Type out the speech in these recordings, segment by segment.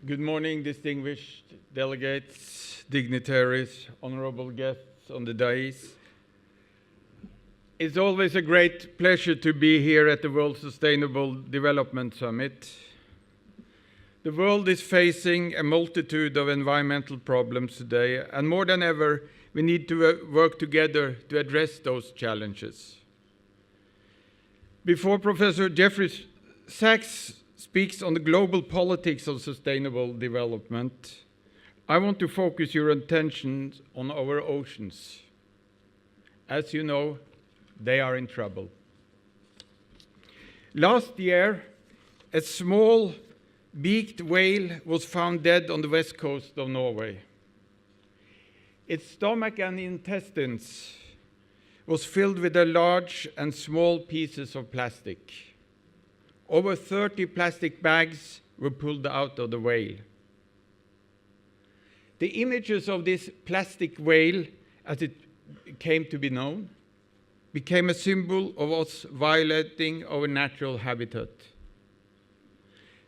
Good morning, distinguished delegates, dignitaries, honorable guests on the dais. It's always a great pleasure to be here at the World Sustainable Development Summit. The world is facing a multitude of environmental problems today, and more than ever, we need to work together to address those challenges. Before Professor Jeffrey Sachs speaks on the global politics of sustainable development, I want to focus your attention on our oceans. As you know, they are in trouble. Last year, a small beaked whale was found dead on the west coast of Norway. Its stomach and intestines was filled with large and small pieces of plastic. Over 30 plastic bags were pulled out of the whale. The images of this plastic whale, as it came to be known, became a symbol of us violating our natural habitat.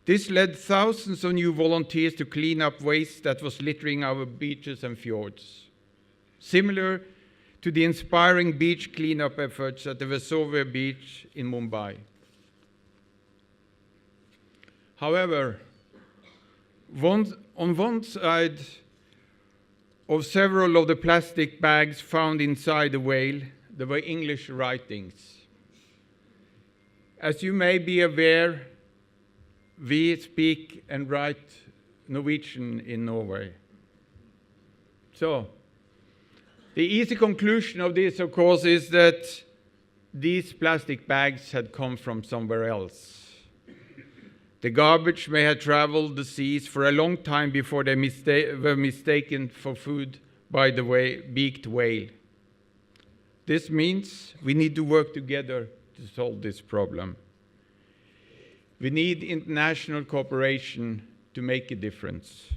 This led thousands of new volunteers to clean up waste that was littering our beaches and fjords, similar to the inspiring beach cleanup efforts at the Vesuvius beach in Mumbai. However, on one side of several of the plastic bags found inside the whale, there were English writings. As you may be aware, we speak and write Norwegian in Norway. So, the easy conclusion of this, of course, is that these plastic bags had come from somewhere else. The garbage may have traveled the seas for a long time before they were mistaken for food by the beaked whale. This means we need to work together to solve this problem. We need international cooperation to make a difference.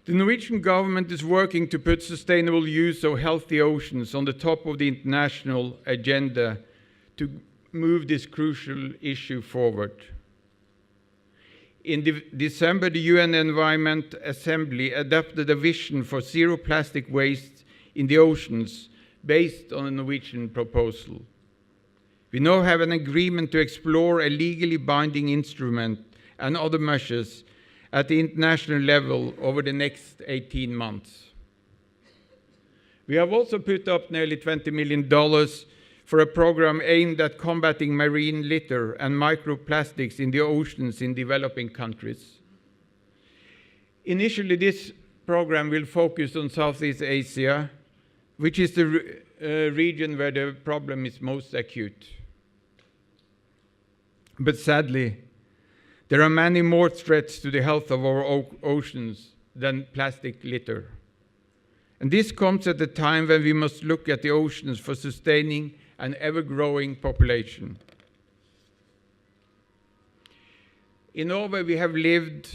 The Norwegian government is working to put sustainable use of healthy oceans on the top of the international agenda to move this crucial issue forward. In December, the UN Environment Assembly adopted a vision for zero plastic waste in the oceans based on a Norwegian proposal. We now have an agreement to explore a legally binding instrument and other measures at the international level over the next 18 months. We have also put up nearly $20 million for a program aimed at combating marine litter and microplastics in the oceans in developing countries. Initially, this program will focus on Southeast Asia, which is the region where the problem is most acute. But sadly, there are many more threats to the health of our oceans than plastic litter. And this comes at a time when we must look at the oceans for sustaining an ever-growing population. In Norway, we have lived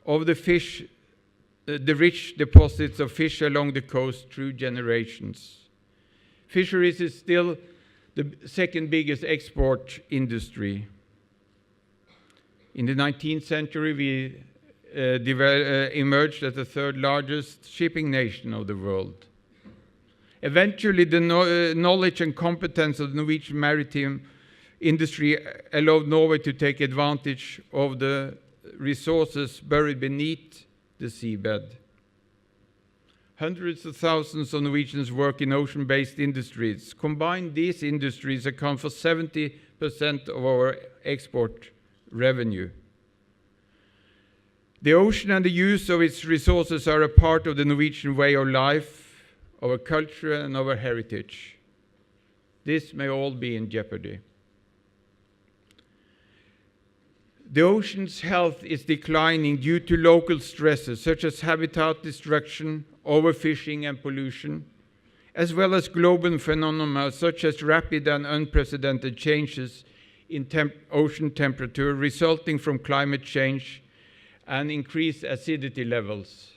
off the rich deposits of fish along the coast through generations. Fisheries is still the second biggest export industry. In the 19th century, we emerged as the third largest shipping nation of the world. Eventually, the knowledge and competence of the Norwegian maritime industry allowed Norway to take advantage of the resources buried beneath the seabed. Hundreds of thousands of Norwegians work in ocean-based industries. Combined, these industries account for 70% of our export revenue. The ocean and the use of its resources are a part of the Norwegian way of life, our culture and our heritage. This may all be in jeopardy. The ocean's health is declining due to local stresses such as habitat destruction, overfishing and pollution, as well as global phenomena such as rapid and unprecedented changes in ocean temperature resulting from climate change and increased acidity levels.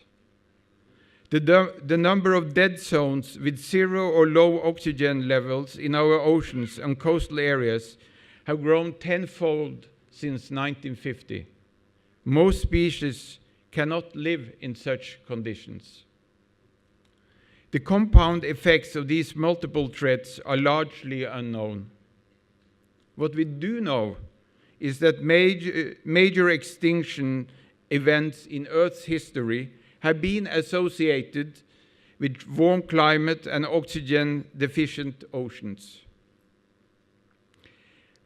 The number of dead zones with zero or low oxygen levels in our oceans and coastal areas have grown tenfold since 1950. Most species cannot live in such conditions. The compound effects of these multiple threats are largely unknown. What we do know is that major extinction events in Earth's history have been associated with warm climate and oxygen-deficient oceans.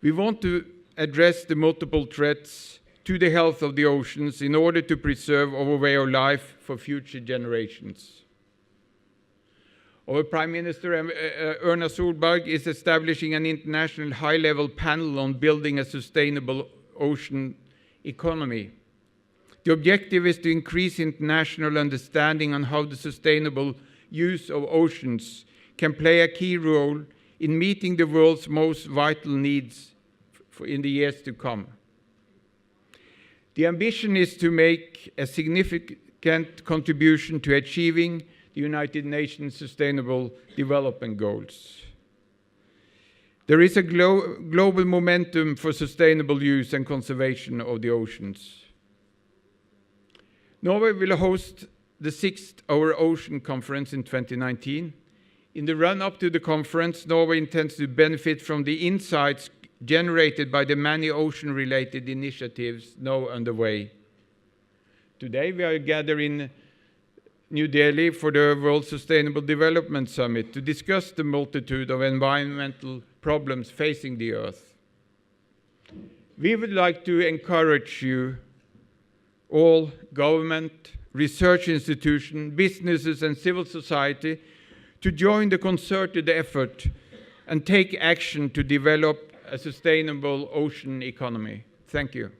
We want to address the multiple threats to the health of the oceans in order to preserve our way of life for future generations. Our Prime Minister, Erna Solberg, is establishing an international high-level panel on building a sustainable ocean economy. The objective is to increase international understanding on how the sustainable use of oceans can play a key role in meeting the world's most vital needs in the years to come. The ambition is to make a significant contribution to achieving the United Nations Sustainable Development Goals. There is a global momentum for sustainable use and conservation of the oceans. Norway will host the 6th Our Ocean Conference in 2019. In the run-up to the conference, Norway intends to benefit from the insights generated by the many ocean-related initiatives now underway. Today we are gathered in New Delhi for the World Sustainable Development Summit to discuss the multitude of environmental problems facing the Earth. We would like to encourage you all, government, research institutions, businesses and civil society, to join the concerted effort and take action to develop a sustainable ocean economy. Thank you.